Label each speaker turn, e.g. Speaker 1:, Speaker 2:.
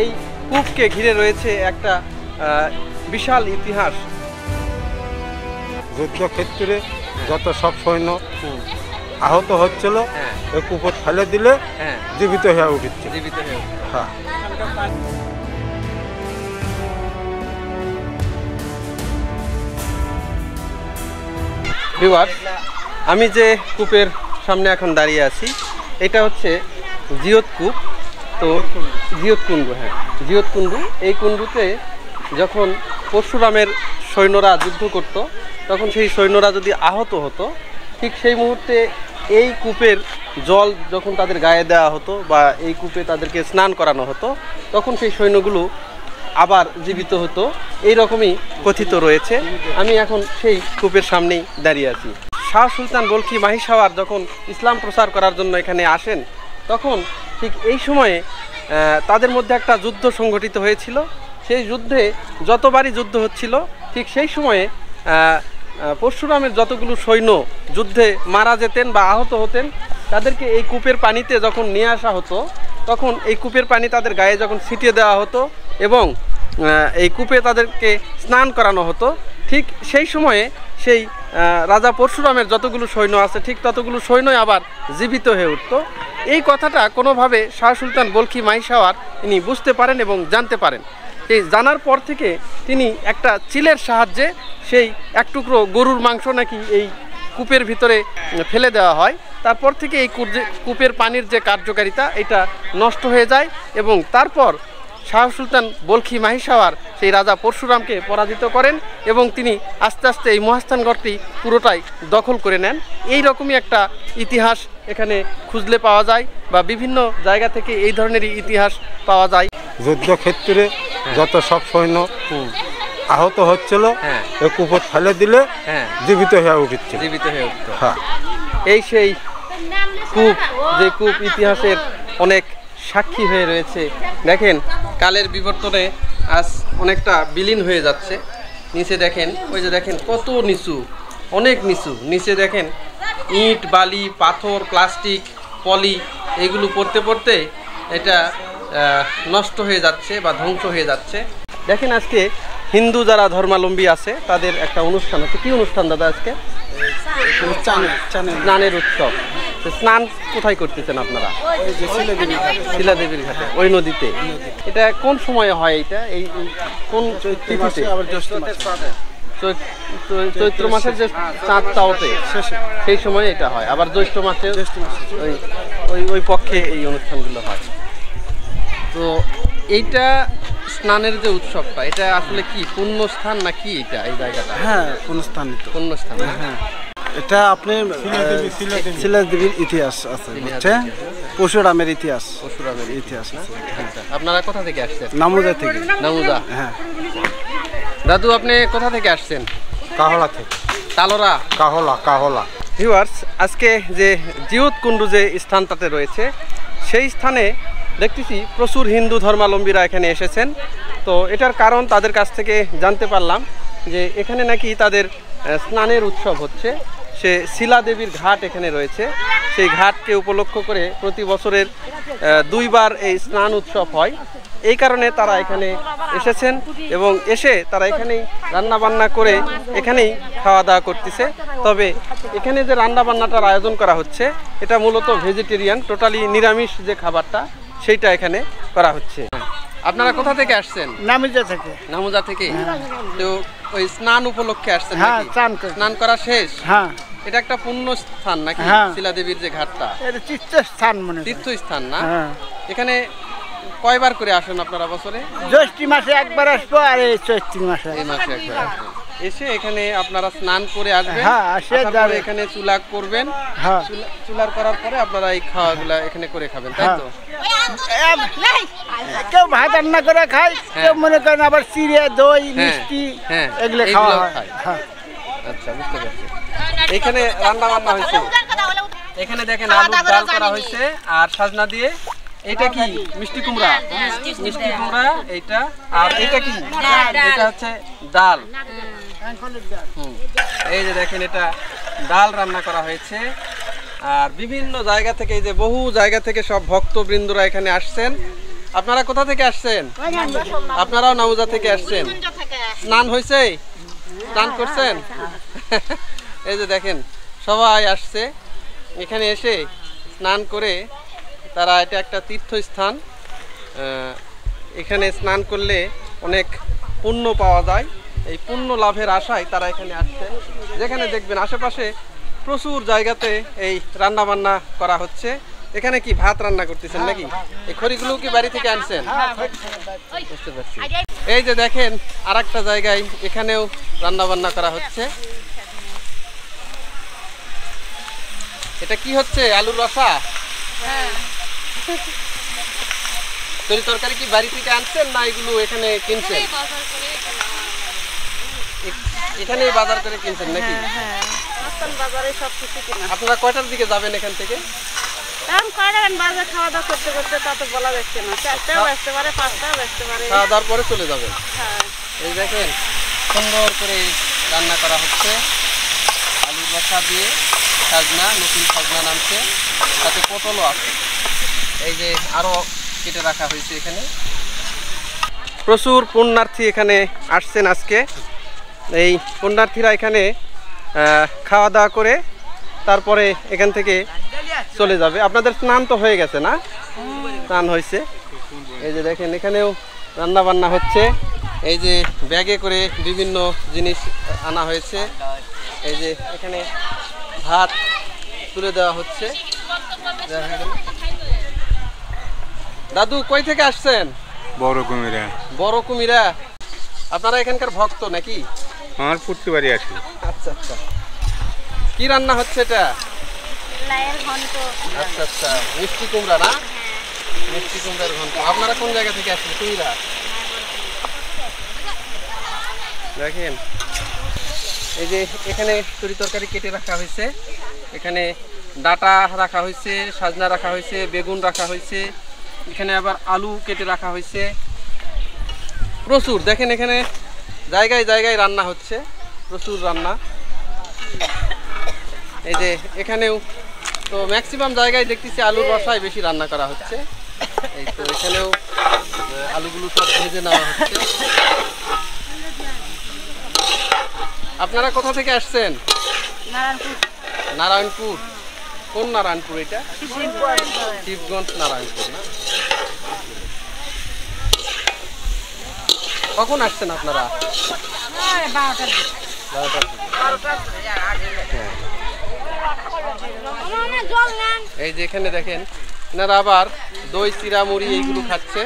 Speaker 1: এই কূপকে ঘিরে রয়েছে একটা বিশাল ইতিহাস।
Speaker 2: যুদ্ধক্ষেত্রে যত সব সৈন্য আহত হচ্ছিল ওই কূপে ফেলে দিলে জীবিত হয়ে উঠছে। হ্যাঁ,
Speaker 1: ভিউয়ার্স, আমি যে কূপের সামনে এখন দাঁড়িয়ে আছি এটা হচ্ছে জিয়ত কূপ। তো জিয়ত কুণ্ডু, জিয়ত কুণ্ডু। এই কুণ্ডুতে যখন পরশুরামের সৈন্যরা যুদ্ধ করত তখন সেই সৈন্যরা যদি আহত হতো, ঠিক সেই মুহূর্তে এই কূপের জল যখন তাদের গায়ে দেওয়া হতো বা এই কূপে তাদেরকে স্নান করানো হতো, তখন সেই সৈন্যগুলো আবার জীবিত হতো। এই রকমই কথিত রয়েছে। আমি এখন সেই কূপের সামনেই দাঁড়িয়ে আছি। শাহ সুলতান বলখি মাহিসাওয়ার যখন ইসলাম প্রচার করার জন্য এখানে আসেন, তখন ঠিক এই সময়ে তাদের মধ্যে একটা যুদ্ধ সংগঠিত হয়েছিল। সেই যুদ্ধে যতবারই যুদ্ধ হচ্ছিল, ঠিক সেই সময়ে পরশুরামের যতগুলো সৈন্য যুদ্ধে মারা যেতেন বা আহত হতেন, তাদেরকে এই কূপের পানিতে যখন নিয়ে আসা হতো, তখন এই কূপের পানি তাদের গায়ে যখন ছিটিয়ে দেওয়া হতো এবং এই কূপে তাদেরকে স্নান করানো হতো, ঠিক সেই সময়ে সেই রাজা পরশুরামের যতগুলো সৈন্য আছে ঠিক ততগুলো সৈন্যই আবার জীবিত হয়ে উঠত। এই কথাটা কোনোভাবে শাহ সুলতান বলখি মাহিসাওয়ার তিনি বুঝতে পারেন এবং জানতে পারেন। এই জানার পর থেকে তিনি একটা চিলের সাহায্যে সেই এক টুকরো গরুর মাংস নাকি এই কূপের ভিতরে ফেলে দেওয়া হয়। তারপর থেকে এই কূপের পানির যে কার্যকারিতা এটা নষ্ট হয়ে যায় এবং তারপর শাহ সুলতান বলখি মাহিসাওয়ার সেই রাজা পরশুরামকে পরাজিত করেন এবং তিনি আস্তে আস্তে এই মহাস্থানগড়টি পুরোটাই দখল করে নেন। এই রকমই একটা ইতিহাস এখানে খুঁজলে পাওয়া যায় বা বিভিন্ন জায়গা থেকে এই ধরনেরই ইতিহাস পাওয়া যায়।
Speaker 2: যুদ্ধক্ষেত্রে যত সব সৈন্য আহত হচ্ছিল ওই কূপে ফেলে দিলে জীবিত হয়ে উঠছে। হ্যাঁ,
Speaker 1: এই সেই কূপ, যে কূপ ইতিহাসের অনেক সাক্ষী হয়ে রয়েছে। দেখেন কালের বিবর্তনে আজ অনেকটা বিলীন হয়ে যাচ্ছে। নিচে দেখেন, ওই যে দেখেন কত নিচু, অনেক নিচু। নিচে দেখেন ইট, বালি, পাথর, প্লাস্টিক, পলি এগুলো পড়তে পড়তে এটা নষ্ট হয়ে যাচ্ছে বা ধ্বংস হয়ে যাচ্ছে। দেখেন আজকে হিন্দু যারা ধর্মাবলম্বী আছে তাদের একটা অনুষ্ঠান আছে। কি অনুষ্ঠান দাদা আজকে? স্নানের উৎসব। স্নান কোথায় করতেছেন আপনারা? শিলাদেবীর ঘাটে, ওই নদীতে। এটা কোন সময়ে হয়? এটা এই কোন তিথিতে? চৈত্র মাসের যে চাঁদটা ওঠে সেই সময় এটা হয়। আবার জ্যৈষ্ঠ মাসে ওই পক্ষে এই অনুষ্ঠানগুলো হয়। তো এইটা স্নানের যে উৎসবটা, এটা আসলে কি পুণ্যস্থান নাকি এটা এই জায়গাটা?
Speaker 3: হ্যাঁ, পুণ্যস্থান। হ্যাঁ, এটা আপনি শিলাদেবীর ইতিহাস আছে, পরশুরামের ইতিহাস আছে।
Speaker 1: আপনারা কোথা থেকে আসছেন?
Speaker 3: নামুজা থেকে।
Speaker 1: নামুজা, হ্যাঁ। দাদু আপনি কোথা থেকে আসছেন?
Speaker 2: কাহলা থেকে।
Speaker 1: তালোরা,
Speaker 2: কাহলা।
Speaker 1: ভিউয়ার্স, আজকে যে জিয়ত কুণ্ডু যে স্থানটাতে রয়েছে সেই স্থানে দেখতেছি প্রচুর হিন্দু ধর্মাবলম্বীরা এখানে এসেছেন। তো এটার কারণ তাদের কাছ থেকে জানতে পারলাম যে এখানে নাকি তাদের স্নানের উৎসব হচ্ছে। সে শিলাদেবীর ঘাট এখানে রয়েছে, সেই ঘাটকে উপলক্ষ করে প্রতি বছরের 2 বার এই স্নান উৎসব হয়। এই কারণে তারা এখানে এসেছেন এবং এসে তারা এখানেই রান্নাবান্না করে এখানেই খাওয়া দাওয়া করতেছে। তবে এখানে যে রান্নাবান্নাটার আয়োজন করা হচ্ছে এটা মূলত ভেজিটেরিয়ান, টোটালি নিরামিষ যে খাবারটা সেইটা এখানে করা হচ্ছে। আপনারা কোথা থেকে আসছেন?
Speaker 3: নামুজা থেকে।
Speaker 1: নামুজা থেকে। তো ওই স্নান উপলক্ষে আসছেন?
Speaker 3: হ্যাঁ,
Speaker 1: স্নান করা শেষ।
Speaker 3: হ্যাঁ,
Speaker 1: এটা একটা পুণ্য স্থান নাকি? শিলাদেবীর যে ঘাটটা
Speaker 3: তীর্থস্থান,
Speaker 1: তীর্থস্থান না? এখানে কয়বার করে আসেন আপনারা বছরে?
Speaker 3: জ্যৈষ্ঠ মাসে একবার আসবো আর এই চৈত্র মাসে।
Speaker 1: এই মাসে একবার আসবেন। এসে এখানে আপনারা স্নান করে আসবেন। এখানে চুলা করবেন। চুলার করার পরে আপনারা এই খাওয়াগুলা এখানে করে খাবেন, তাই তো?
Speaker 3: কেউ ভাত রান্না করে খায়, কেউ মনে করেন আবার চিড়ে, দই, মিষ্টি এগুলো খাওয়া হয়।
Speaker 1: আচ্ছা, বুঝতে পারছি। এখানে রান্না বান্না হয়েছে। এখানে দেখেন আলুর ডাল করা হয়েছে আর সাজনা দিয়ে। এটা কি? মিষ্টি কুমড়া। মিষ্টি কুমড়া এইটা। আর এটা কি? এটা হচ্ছে ডাল। এই যে দেখেন এটা ডাল রান্না করা হয়েছে। আর বিভিন্ন জায়গা থেকে, এই যে বহু জায়গা থেকে সব ভক্তবৃন্দরা এখানে আসছেন আপনারা কোথা থেকে আসছেন? আপনারাও নাউজা থেকে আসছেন। স্নান হয়েছে? স্নান করছেন? এই যে দেখেন সবাই আসছে এখানে এসে স্নান করে তারা, এটা একটা তীর্থস্থান, এখানে স্নান করলে অনেক পুণ্য পাওয়া যায়। এই পুণ্য লাভের আশায় তারা এখানে আসছে। যেখানে দেখবেন আশেপাশে প্রচুর জায়গাতে এই রান্না বান্না করা হচ্ছে। এখানে কি ভাত রান্না করতেছেন নাকি? এই খড়িগুলো কি বাড়ি থেকে আনছেন? বুঝতে পারছি। এই যে দেখেন আর একটা জায়গায় এখানেও রান্না বান্না করা হচ্ছে। এটা কি হচ্ছে? আলুর রসা? তরি তরকারি কি বাড়ি থেকে আনছেন না এগুলো এখানে কিনছেন? এখানেই বাজার করে কিনছেন নাকি? আপনারা কয়টার দিকে যাবেন এখান থেকে? খাওয়া দাওয়ার পরে চলে যাবেন। এই দেখেন সুন্দর করে রান্না করা হচ্ছে আলুর রসা দিয়ে। সাজনা, নতুন সাজনা নামছে, সাথে পটলও আছে। এই যে আরো কেটে রাখা হয়েছে এখানে। প্রচুর পুণ্যার্থী এখানে আসছেন আজকে। এই পুণ্যার্থীরা এখানে খাওয়া দাওয়া করে তারপরে এখান থেকে চলে যাবে। আপনাদের স্নান তো হয়ে গেছে না? স্নান হয়েছে। এই যে দেখেন এখানেও রান্না বান্না হচ্ছে। এই যে ব্যাগে করে বিভিন্ন জিনিস আনা হয়েছে। এই যে এখানে ভাত তুলে দেওয়া হচ্ছে। দাদু কই থেকে আসছেন?
Speaker 2: বড় কুমিরা।
Speaker 1: বড় কুমিরা। আপনারা এখানকার ভক্ত নাকি?
Speaker 2: আমার পুটকি বাড়ি আছে।
Speaker 1: আচ্ছা আচ্ছা। কি রান্না হচ্ছে এটা?
Speaker 4: লাইয়ের ঘন্ট।
Speaker 1: আচ্ছা আচ্ছা, মিষ্টি কুমড়া না? মিষ্টি কুমড়ার ঘন্ট। আপনারা কোন জায়গা থেকে আসছেন? কুমিরা। দেখেন এই যে এখানে তরি তরকারি কেটে রাখা হয়েছে। এখানে ডাটা রাখা হয়েছে, সাজনা রাখা হয়েছে, বেগুন রাখা হয়েছে, এখানে আবার আলু কেটে রাখা হয়েছে। প্রচুর দেখেন এখানে জায়গায় জায়গায় রান্না হচ্ছে, প্রচুর রান্না। এই যে এখানেও তো ম্যাক্সিমাম জায়গায় দেখতেছি আলুর রসায় বেশি রান্না করা হচ্ছে। এই তো এখানেও আলুগুলো সব ভেজে নেওয়া হচ্ছে। আপনারা কোথা থেকে আসছেন? নারায়ণপুর। কোন নারায়ণপুর এটা? শিবগঞ্জ নারায়ণপুর না? কখন আসছেন আপনারা? এই যে এখানে দেখেন এনারা আবার দই চিরা মুড়ি এইগুলো খাচ্ছে।